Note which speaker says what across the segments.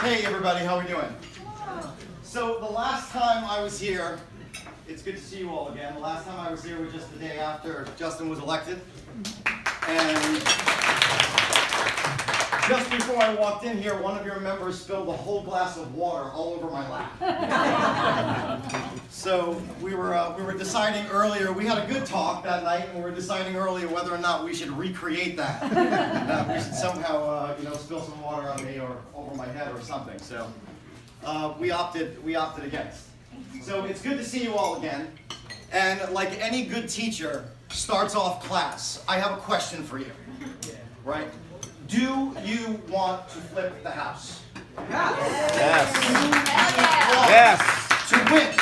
Speaker 1: Hey everybody, how are we doing? So the last time I was here, it's good to see you all again. The last time I was here was just the day after Justin was elected. And just before I walked in here, one of your members spilled a whole glass of water all over my lap. So we were deciding earlier, we had a good talk that night, and we were deciding earlier whether or not we should recreate that. We should somehow, spill some water on me or over my head or something. So we opted against. So it's good to see you all again. And like any good teacher starts off class, I have a question for you, right? Do you want to flip the house?
Speaker 2: Yes.
Speaker 1: Yes. To win?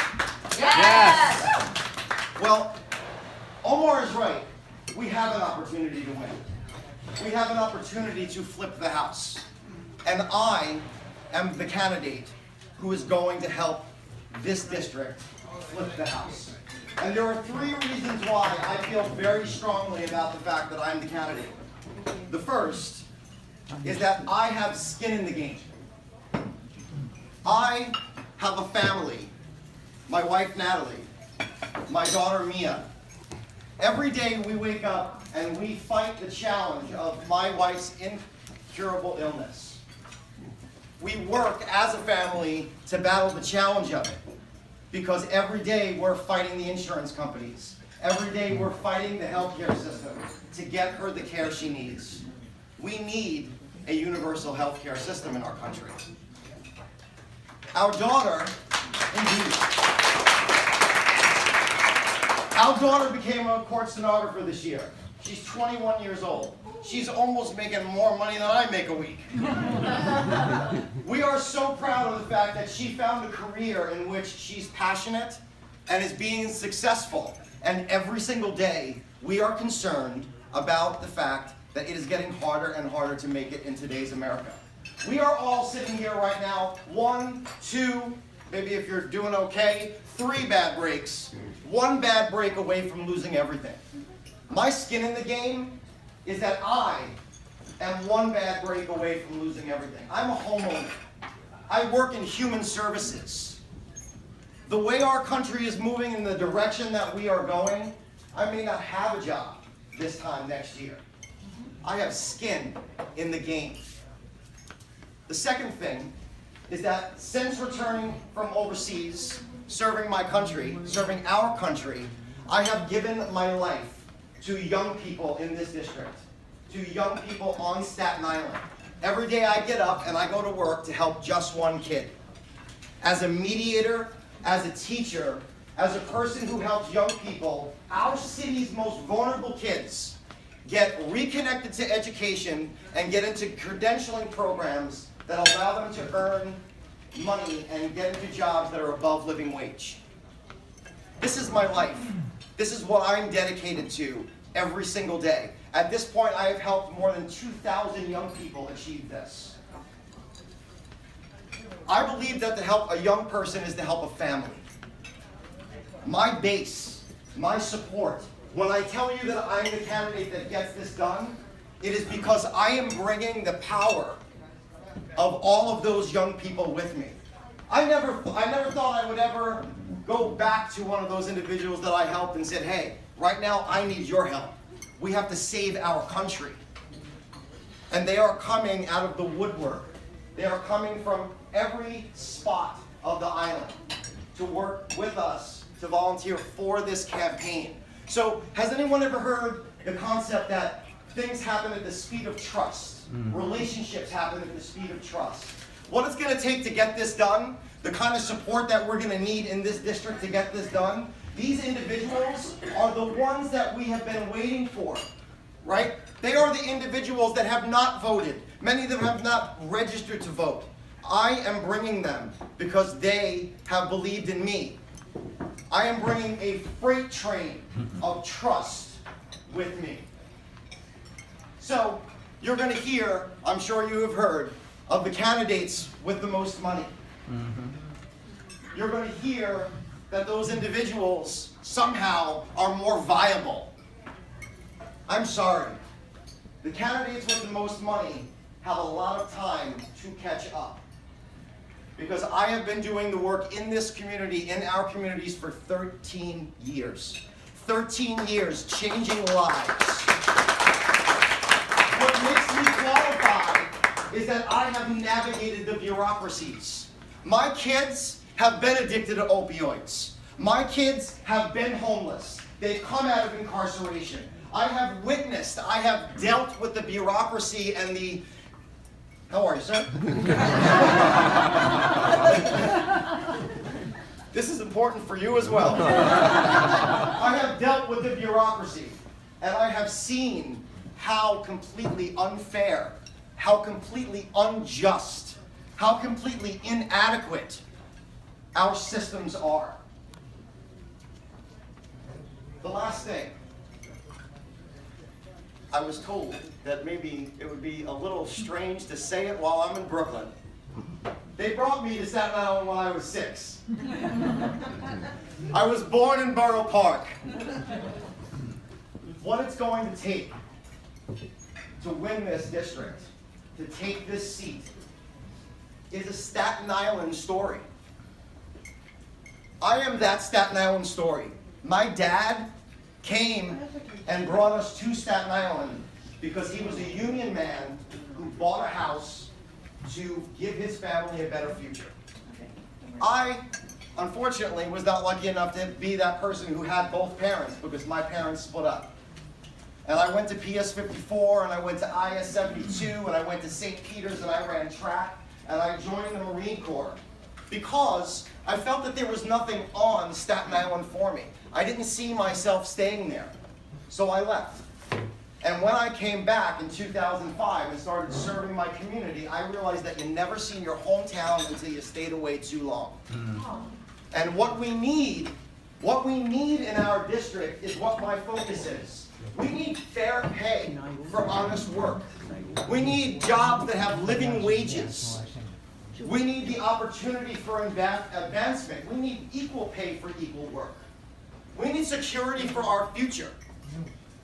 Speaker 2: Yes.
Speaker 1: Well, Omar is right. We have an opportunity to win. We have an opportunity to flip the house. And I am the candidate who is going to help this district flip the house. And there are 3 reasons why I feel very strongly about the fact that I'm the candidate. The first is that I have skin in the game. I have a family, my wife Natalie, my daughter Mia. Every day we wake up and we fight the challenge of my wife's incurable illness. We work as a family to battle the challenge of it because every day we're fighting the insurance companies. Every day we're fighting the healthcare system to get her the care she needs. We need a universal healthcare system in our country. Our daughter became a court stenographer this year. She's 21 years old. She's almost making more money than I make a week. We are so proud of the fact that she found a career in which she's passionate and is being successful. And every single day, we are concerned about the fact that it is getting harder and harder to make it in today's America. We are all sitting here right now, 1, 2, maybe if you're doing okay, 3 bad breaks, 1 bad break away from losing everything. My skin in the game is that I am 1 bad break away from losing everything. I'm a homeowner. I work in human services. The way our country is moving in the direction that we are going, I may not have a job this time next year. I have skin in the game. The second thing is that since returning from overseas, serving my country, serving our country, I have given my life to young people in this district, to young people on Staten Island. Every day I get up and I go to work to help just 1 kid. As a mediator, as a teacher, as a person who helps young people, our city's most vulnerable kids get reconnected to education and get into credentialing programs that allow them to earn money and get into jobs that are above living wage. This is my life. This is what I'm dedicated to every single day. At this point, I have helped more than 2,000 young people achieve this. I believe that to help a young person is to help a family. My base, my support, when I tell you that I'm the candidate that gets this done, it is because I am bringing the power of all of those young people with me. I never thought I would ever go back to one of those individuals that I helped and said, hey, right now I need your help. We have to save our country. And they are coming out of the woodwork. They are coming from every spot of the island to work with us, to volunteer for this campaign. So, has anyone ever heard the concept that things happen at the speed of trust? Relationships happen at the speed of trust. What it's going to take to get this done, the kind of support that we're going to need in this district to get this done, these individuals are the ones that we have been waiting for, right? They are the individuals that have not voted. Many of them have not registered to vote. I am bringing them because they have believed in me. I am bringing a freight train of trust with me. So, you're going to hear, I'm sure you have heard, of the candidates with the most money. You're going to hear that those individuals somehow are more viable. I'm sorry. The candidates with the most money have a lot of time to catch up. because I have been doing the work in this community, in our communities, for 13 years. 13 years changing lives. What makes me qualified is that I have navigated the bureaucracies. My kids have been addicted to opioids. My kids have been homeless. They've come out of incarceration. I have witnessed, I have dealt with the bureaucracy and the... How are you, sir? This is important for you as well. I have dealt with the bureaucracy, and I have seen how completely unfair, how completely unjust, how completely inadequate our systems are. The last thing, I was told that maybe it would be a little strange to say it while I'm in Brooklyn. They brought me to Staten Island when I was 6. I was born in Borough Park. What it's going to take to win this district, to take this seat, is a Staten Island story. I am that Staten Island story. My dad came and brought us to Staten Island because he was a union man who bought a house to give his family a better future. I, unfortunately, was not lucky enough to be that person who had both parents because my parents split up. And I went to PS 54, and I went to IS 72, and I went to St. Peter's, and I ran track, and I joined the Marine Corps because I felt that there was nothing on Staten Island for me. I didn't see myself staying there, so I left. And when I came back in 2005 and started serving my community, I realized that you never see your hometown until you stayed away too long. And what we need in our district is what my focus is. We need fair pay for honest work. We need jobs that have living wages. We need the opportunity for advancement. We need equal pay for equal work. We need security for our future.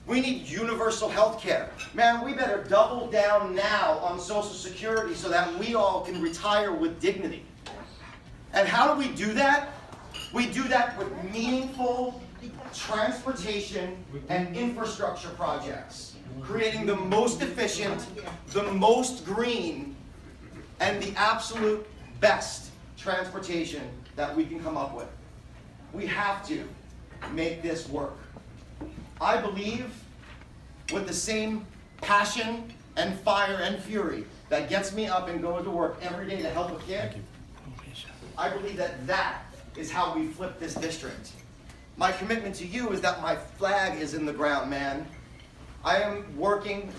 Speaker 1: We need universal health care. Man, we better double down now on Social Security so that we all can retire with dignity. And how do we do that? We do that with meaningful transportation and infrastructure projects, creating the most efficient, the most green, and the absolute best transportation that we can come up with. We have to make this work. I believe with the same passion and fire and fury that gets me up and going to work every day to help a kid, I believe that that is how we flip this district. My commitment to you is that my flag is in the ground, man. I am working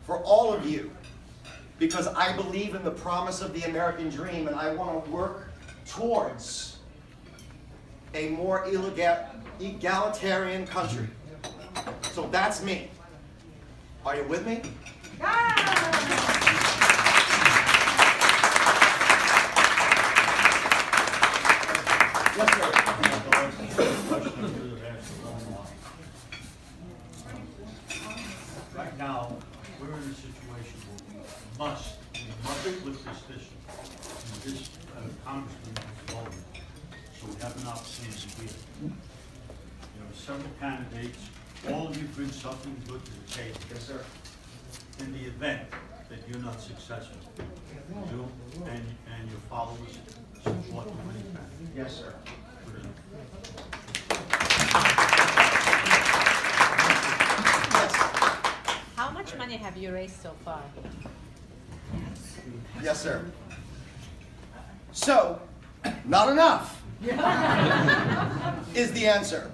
Speaker 1: for all of you because I believe in the promise of the American dream, and I want to work towards a more egalitarian country. So that's me. Are you with me? Yes, sir.
Speaker 3: Right now, we're in a situation where we must flip this district. And this congressman is voting, so we have an opportunity here. There are several candidates. All of you bring something good to the table.
Speaker 1: Yes, sir.
Speaker 3: In the event that you're not successful, you and your followers support the winning candidate.
Speaker 1: Yes, sir.
Speaker 4: How much money have you raised so far?
Speaker 1: Yes, sir. So, not enough is the answer.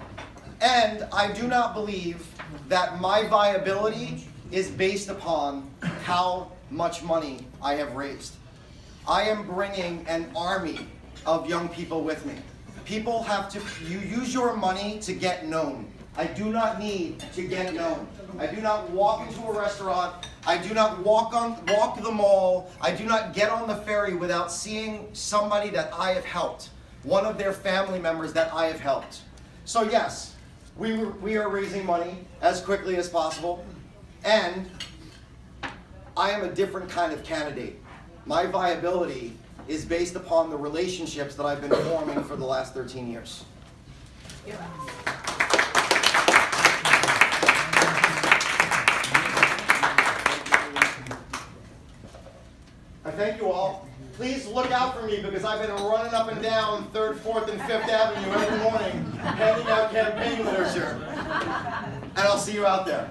Speaker 1: And I do not believe that my viability is based upon how much money I have raised. I am bringing an army of young people with me. People have to, you use your money to get known. I do not need to get known. I do not walk into a restaurant. I do not walk the mall. I do not get on the ferry without seeing somebody that I have helped, one of their family members that I have helped. So yes, we are raising money as quickly as possible, and I am a different kind of candidate. My viability is based upon the relationships that I've been forming for the last 13 years. I thank you all. Please look out for me because I've been running up and down 3rd, 4th, and 5th Avenue every morning handing out campaign literature. And I'll see you out there.